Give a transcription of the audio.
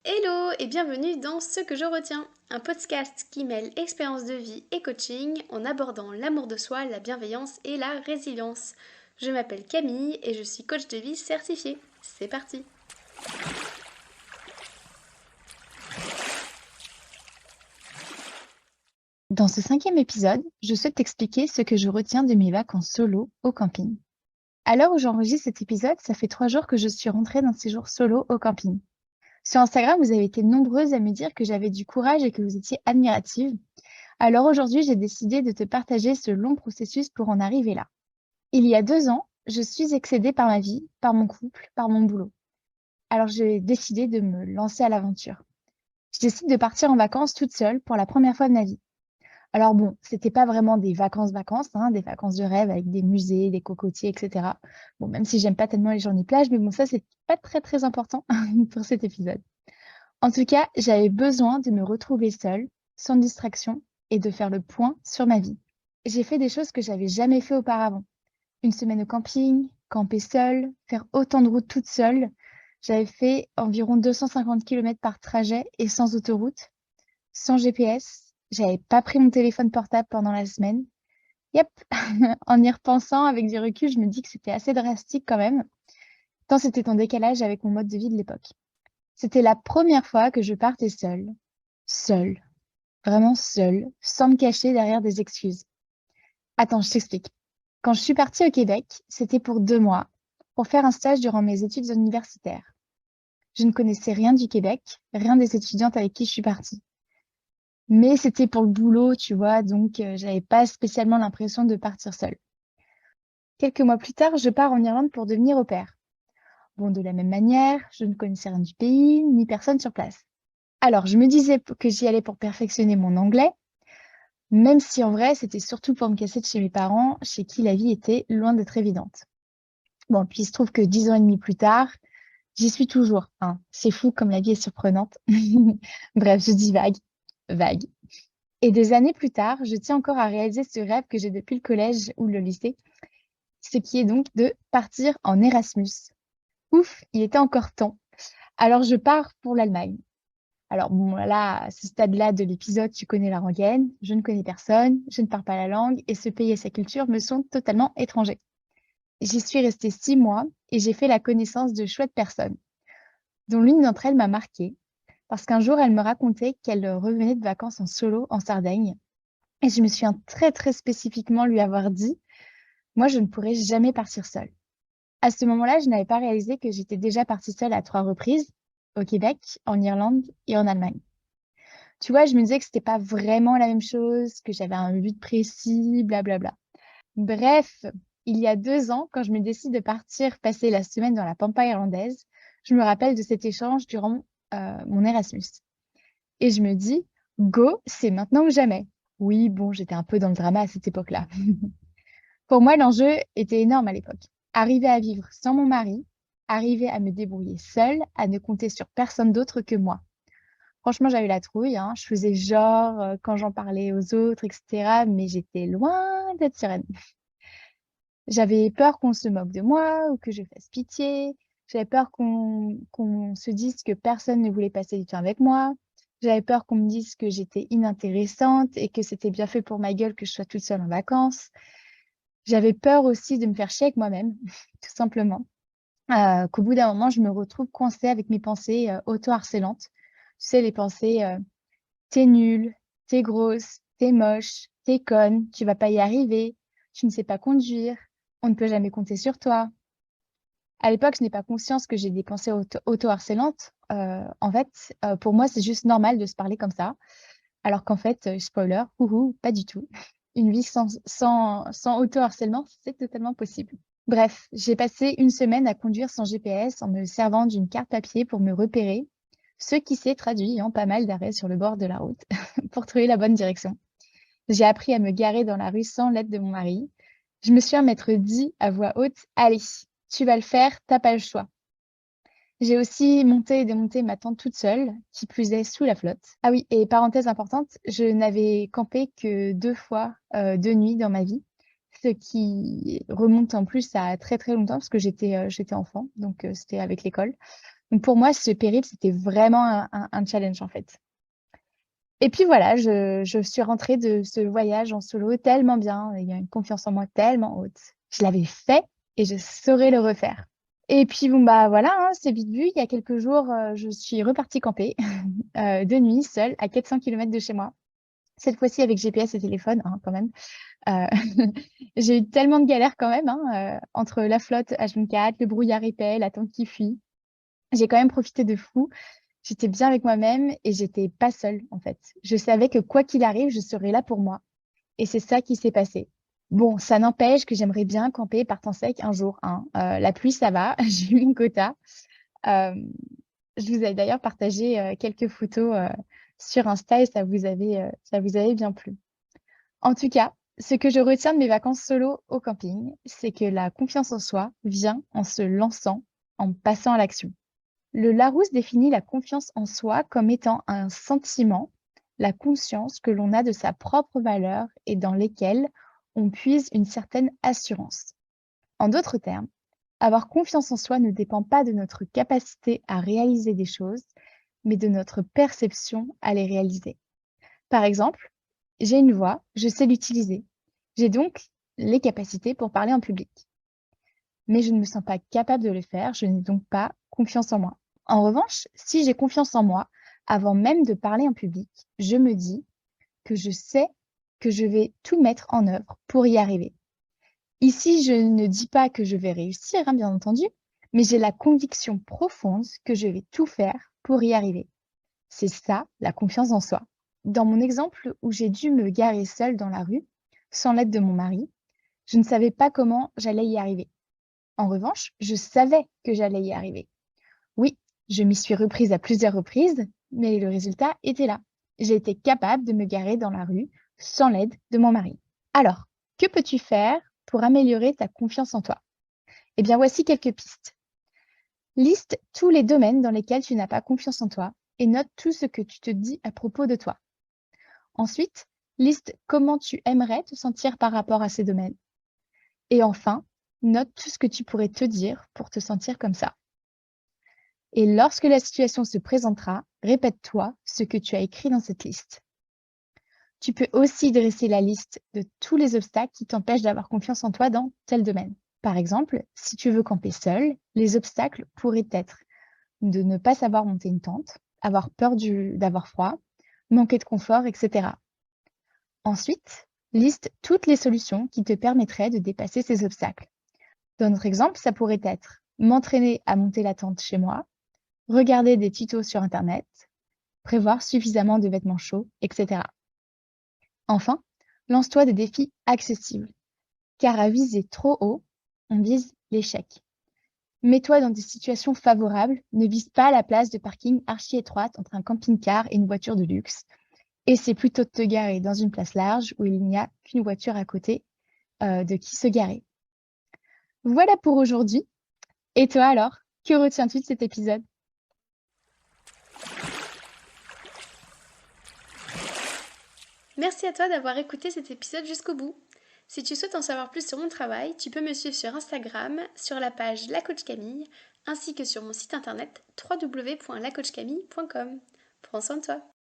Hello et bienvenue dans Ce que je retiens, un podcast qui mêle expérience de vie et coaching en abordant l'amour de soi, la bienveillance et la résilience. Je m'appelle Camille et je suis coach de vie certifiée. C'est parti. Dans ce 5e épisode, je souhaite t'expliquer ce que je retiens de mes vacances solo au camping. À l'heure où j'enregistre cet épisode, ça fait 3 jours que je suis rentrée d'un séjour solo au camping. Sur Instagram, vous avez été nombreuses à me dire que j'avais du courage et que vous étiez admiratives. Alors aujourd'hui, j'ai décidé de te partager ce long processus pour en arriver là. Il y a 2 ans, je suis excédée par ma vie, par mon couple, par mon boulot. Alors j'ai décidé de me lancer à l'aventure. Je décide de partir en vacances toute seule pour la première fois de ma vie. Alors bon, c'était pas vraiment des vacances-vacances, hein, des vacances de rêve avec des musées, des cocotiers, et cetera. Bon, même si j'aime pas tellement les journées plage, mais bon, ça, c'est pas très, très important pour cet épisode. En tout cas, j'avais besoin de me retrouver seule, sans distraction, et de faire le point sur ma vie. J'ai fait des choses que j'avais jamais fait auparavant. Une semaine au camping, camper seule, faire autant de routes toute seule. J'avais fait environ 250 kilomètres par trajet et sans autoroute, sans GPS. J'avais pas pris mon téléphone portable pendant la semaine. Yep, en y repensant avec du recul, je me dis que c'était assez drastique quand même, tant c'était en décalage avec mon mode de vie de l'époque. C'était la première fois que je partais seule, vraiment seule, sans me cacher derrière des excuses. Attends, je t'explique. Quand je suis partie au Québec, c'était pour 2 mois, pour faire un stage durant mes études universitaires. Je ne connaissais rien du Québec, rien des étudiantes avec qui je suis partie. Mais c'était pour le boulot, tu vois, donc j'avais pas spécialement l'impression de partir seule. Quelques mois plus tard, je pars en Irlande pour devenir au pair. Bon, de la même manière, je ne connaissais rien du pays, ni personne sur place. Alors, je me disais que j'y allais pour perfectionner mon anglais, même si en vrai, c'était surtout pour me casser de chez mes parents, chez qui la vie était loin d'être évidente. Bon, puis il se trouve que 10 ans et demi plus tard, j'y suis toujours, hein. C'est fou comme la vie est surprenante. Bref, je dis vague, vague. Et des années plus tard, je tiens encore à réaliser ce rêve que j'ai depuis le collège ou le lycée, ce qui est donc de partir en Erasmus. Ouf, il était encore temps. Alors je pars pour l'Allemagne. Alors bon, là, à ce stade-là de l'épisode, tu connais la rengaine, je ne connais personne, je ne parle pas la langue et ce pays et sa culture me sont totalement étrangers. J'y suis restée 6 mois et j'ai fait la connaissance de chouettes personnes, dont l'une d'entre elles m'a marquée parce qu'un jour, elle me racontait qu'elle revenait de vacances en solo en Sardaigne et je me souviens très très spécifiquement lui avoir dit: «Moi, je ne pourrais jamais partir seule». À ce moment-là, je n'avais pas réalisé que j'étais déjà partie seule à 3 reprises, au Québec, en Irlande et en Allemagne. Tu vois, je me disais que c'était pas vraiment la même chose, que j'avais un but précis, blablabla. Bref, il y a 2 ans, quand je me décide de partir passer la semaine dans la pampa irlandaise, je me rappelle de cet échange durant, mon Erasmus et je me dis: «Go, c'est maintenant ou jamais». Oui, bon, j'étais un peu dans le drama à cette époque-là. Pour moi, l'enjeu était énorme à l'époque. Arriver à vivre sans mon mari, arriver à me débrouiller seule, à ne compter sur personne d'autre que moi. Franchement, j'avais la trouille, hein. Je faisais genre, quand j'en parlais aux autres et cetera, mais j'étais loin d'être sereine. J'avais peur qu'on se moque de moi ou que je fasse pitié. J'avais peur qu'on se dise que personne ne voulait passer du temps avec moi. J'avais peur qu'on me dise que j'étais inintéressante et que c'était bien fait pour ma gueule que je sois toute seule en vacances. J'avais peur aussi de me faire chier avec moi-même, tout simplement. Qu'au bout d'un moment, je me retrouve coincée avec mes pensées, auto-harcelantes. Tu sais, les pensées, «Tu nulle, t'es grosse, t'es moche, t'es conne, tu vas pas y arriver, tu ne sais pas conduire, on ne peut jamais compter sur toi». À l'époque, je n'ai pas conscience que j'ai des pensées auto-harcelantes. En fait, pour moi, c'est juste normal de se parler comme ça, alors qu'en fait, spoiler, houhou, pas du tout. Une vie sans auto-harcèlement, c'est totalement possible. Bref, j'ai passé une semaine à conduire sans GPS en me servant d'une carte papier pour me repérer, ce qui s'est traduit en pas mal d'arrêts sur le bord de la route pour trouver la bonne direction. J'ai appris à me garer dans la rue sans l'aide de mon mari. Je me suis à m'être dit à voix haute: «Allez, tu vas le faire, t'as pas le choix». J'ai aussi monté et démonté ma tente toute seule, qui plus est sous la flotte. Ah oui, et parenthèse importante, je n'avais campé que 2 fois, de nuit dans ma vie, ce qui remonte en plus à très, très longtemps parce que j'étais enfant, donc c'était avec l'école. Donc pour moi, ce périple, c'était vraiment un challenge en fait. Et puis voilà, je suis rentrée de ce voyage en solo tellement bien, ayant une confiance en moi tellement haute. Je l'avais fait et je saurais le refaire. Et puis bon, bah voilà, hein, c'est vite vu. Il y a quelques jours, je suis repartie camper, de nuit, seule, à 400 kilomètres de chez moi. Cette fois-ci avec GPS et téléphone, hein, quand même. Heu, j'ai eu tellement de galères quand même, hein, entre la flotte H24, le brouillard épais, la tente qui fuit. J'ai quand même profité de fou. J'étais bien avec moi-même et j'étais pas seule, en fait. Je savais que quoi qu'il arrive, je serais là pour moi et c'est ça qui s'est passé. Bon, ça n'empêche que j'aimerais bien camper par temps sec un jour, hein. La pluie, ça va, j'ai eu mon quota. Hem, je vous ai d'ailleurs partagé, quelques photos, sur Insta et ça vous avait bien plu. En tout cas, ce que je retiens de mes vacances solo au camping, c'est que la confiance en soi vient en se lançant, en passant à l'action. Le Larousse définit la confiance en soi comme étant un sentiment, la conscience que l'on a de sa propre valeur et dans lesquelles on puise une certaine assurance. En d'autres termes, avoir confiance en soi ne dépend pas de notre capacité à réaliser des choses, mais de notre perception à les réaliser. Par exemple, j'ai une voix, je sais l'utiliser. J'ai donc les capacités pour parler en public. Mais je ne me sens pas capable de le faire, je n'ai donc pas confiance en moi. En revanche, si j'ai confiance en moi, avant même de parler en public, je me dis que je sais que je vais tout mettre en œuvre pour y arriver. Ici, je ne dis pas que je vais réussir, hein, bien entendu, mais j'ai la conviction profonde que je vais tout faire pour y arriver. C'est ça, la confiance en soi. Dans mon exemple où j'ai dû me garer seule dans la rue, sans l'aide de mon mari, je ne savais pas comment j'allais y arriver. En revanche, je savais que j'allais y arriver. Oui, je m'y suis reprise à plusieurs reprises, mais le résultat était là. J'ai été capable de me garer dans la rue sans l'aide de mon mari. Alors, que peux-tu faire pour améliorer ta confiance en toi? Eh bien, voici quelques pistes. Liste tous les domaines dans lesquels tu n'as pas confiance en toi et note tout ce que tu te dis à propos de toi. Ensuite, liste comment tu aimerais te sentir par rapport à ces domaines. Et enfin, note tout ce que tu pourrais te dire pour te sentir comme ça. Et lorsque la situation se présentera, répète-toi ce que tu as écrit dans cette liste. Tu peux aussi dresser la liste de tous les obstacles qui t'empêchent d'avoir confiance en toi dans tel domaine. Par exemple, si tu veux camper seul, les obstacles pourraient être de ne pas savoir monter une tente, avoir peur d'avoir froid, manquer de confort, etc. Ensuite, liste toutes les solutions qui te permettraient de dépasser ces obstacles. Dans notre exemple, ça pourrait être m'entraîner à monter la tente chez moi, regarder des tutos sur Internet, prévoir suffisamment de vêtements chauds, etc. Enfin, lance-toi des défis accessibles, car à viser trop haut, on vise l'échec. Mets-toi dans des situations favorables, ne vise pas la place de parking archi étroite entre un camping-car et une voiture de luxe. Essaie plutôt de te garer dans une place large où il n'y a qu'une voiture à côté de qui se garer. Voilà pour aujourd'hui. Et toi alors, que retiens-tu de cet épisode? Merci à toi d'avoir écouté cet épisode jusqu'au bout. Si tu souhaites en savoir plus sur mon travail, tu peux me suivre sur Instagram, sur la page La Coach Camille, ainsi que sur mon site internet www.lacoachcamille.com. Prends soin de toi.